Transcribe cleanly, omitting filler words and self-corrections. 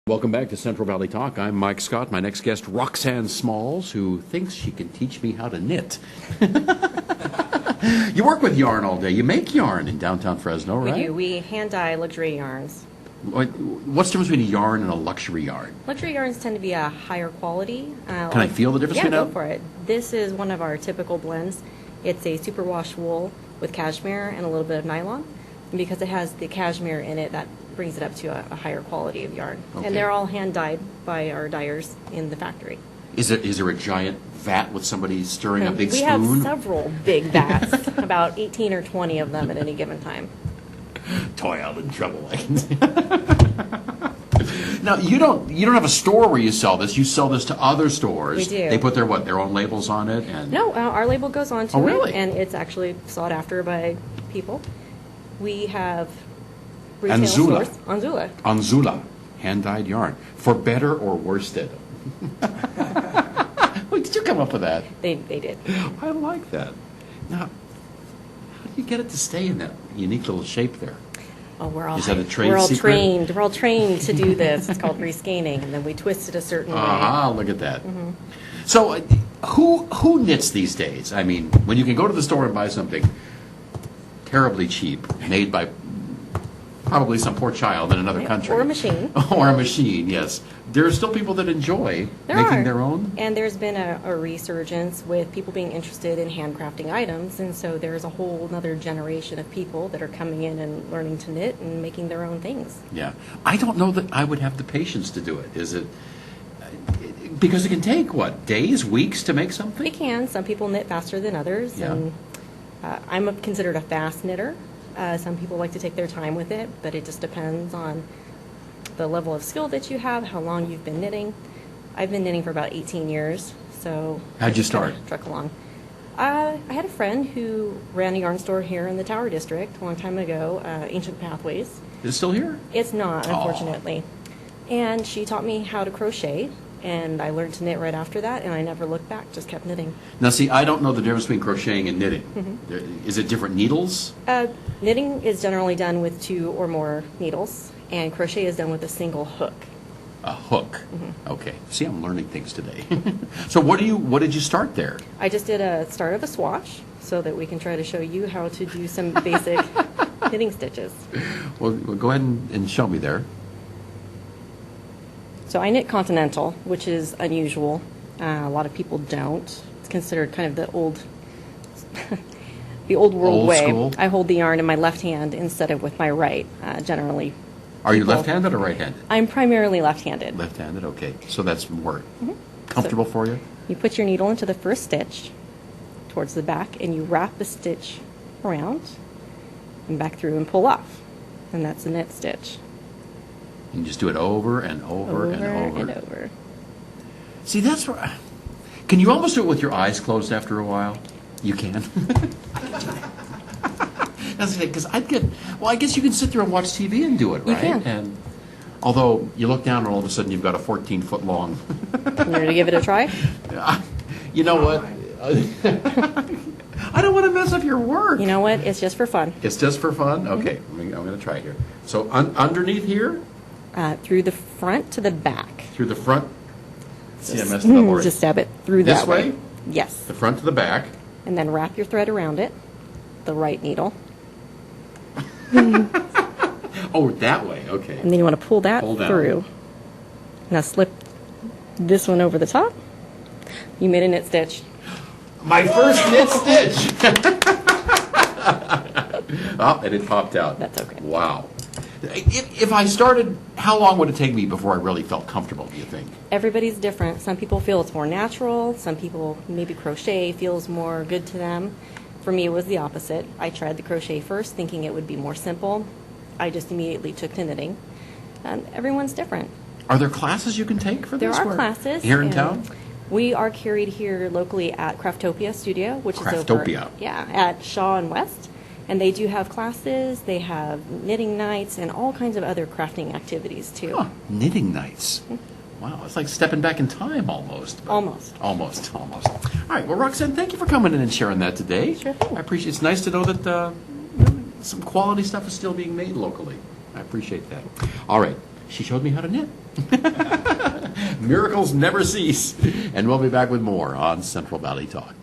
Welcome back to Central Valley Talk. I'm Mike Scott. My next guest, Roxanne Smalz, who thinks she can teach me how to knit. You work with yarn all day. You make yarn in downtown Fresno, right? We do. We hand dye luxury yarns. What's the difference between a yarn and a luxury yarn? Luxury yarns tend to be a higher quality. Can I feel the difference? Yeah, go for it. This is one of our typical blends. It's a superwash wool with cashmere and a little bit of nylon. And because it has the cashmere in it, that brings it up to a higher quality of yarn. Okay. And they're all hand dyed by our dyers in the factory. Is there a giant vat with somebody stirring a big we spoon? have several big vats, about 18 or 20 of them at any given time. Toy Island Trouble. Now you don't have a store where you sell this. You sell this to other stores. We do. They put their own labels on it, and No, our label goes on to Oh, really? it, and it's actually sought after by people. We have retail Anzula. stores. Anzula. Anzula, hand-dyed yarn, for better or worse than. Wait, did you come up with that? They did. I like that. Now, how do you get it to stay in that unique little shape there? Oh, we're all Is that a trade we're all secret? trained. We're all trained to do this. It's called rescanning, and then we twist it a certain way. Ah, look at that. So, who knits these days? I mean, when you can go to the store and buy something terribly cheap, made by probably some poor child in another country. Or a machine. Or a machine, yes. There are still people that enjoy making their own. And there's been a resurgence with people being interested in handcrafting items, and so there's a whole other generation of people that are coming in and learning to knit and making their own things. Yeah. I don't know that I would have the patience to do it. Is it because it can take, what, days, weeks to make something? It can. Some people knit faster than others, Yeah. and I'm considered a fast knitter. Some people like to take their time with it, but it just depends on the level of skill that you have, how long you've been knitting. I've been knitting for about 18 years, so... How'd you start? Truck along. I had a friend who ran a yarn store here in the Tower District a long time ago, Ancient Pathways. Is it still here? It's not, unfortunately. And she taught me how to crochet, and I learned to knit right after that, and I never looked back, just kept knitting. Now, see, I don't know the difference between crocheting and knitting. Is it different needles? Knitting is generally done with 2 or more needles, and crochet is done with a single hook. A hook. Okay. See, I'm learning things today. So what did you start there? I just did a start of a swash so that we can try to show you how to do some basic knitting stitches. Well, go ahead and show me there. So I knit continental, which is unusual. A lot of people don't. It's considered kind of the old the old world Old way. school? I hold the yarn in my left hand instead of with my right, generally. Are you people- left-handed or right-handed? I'm primarily left-handed. Left-handed, okay. So that's more comfortable for you? You put your needle into the first stitch towards the back, and you wrap the stitch around and back through and pull off. And that's a knit stitch. You just do it over and over, and over. and over. See, that's where... Can you almost do it with your eyes closed after a while? You can. Because I'd get... Well, I guess you can sit there and watch TV and do it, right? You can. And although you look down and all of a sudden you've got a 14-foot long... You ready to give it a try? You know what? I don't want to mess up your work. You know what? It's just for fun. It's just for fun? Okay, I'm going to try it here. So underneath here, Through the front to the back. through the front. See, I messed it up already. Just stab it through This that way. way? Yes. The front to the back. And then wrap your thread around it, the right needle. Oh, that way, okay. And then you want to pull that Pull down. through. Now slip this one over the top. You made a knit stitch. My first knit stitch! Oh, and it popped out. That's okay. Wow. If I started, how long would it take me before I really felt comfortable, do you think? Everybody's different. Some people feel it's more natural. Some people, maybe crochet feels more good to them. For me, it was the opposite. I tried the crochet first, thinking it would be more simple. I just immediately took to knitting. Everyone's different. Are there classes you can take for There this? are classes. Here in and town? We are carried here locally at Craftopia Studio, which is over Craftopia. at Shaw and West. And they do have classes, they have knitting nights, and all kinds of other crafting activities, too. Huh, knitting nights. Wow, it's like stepping back in time almost. Almost. Almost. All right, well, Roxanne, thank you for coming in and sharing that today. Sure thing. I appreciate it. It's nice to know that some quality stuff is still being made locally. I appreciate that. All right, she showed me how to knit. Miracles never cease. And we'll be back with more on Central Valley Talk.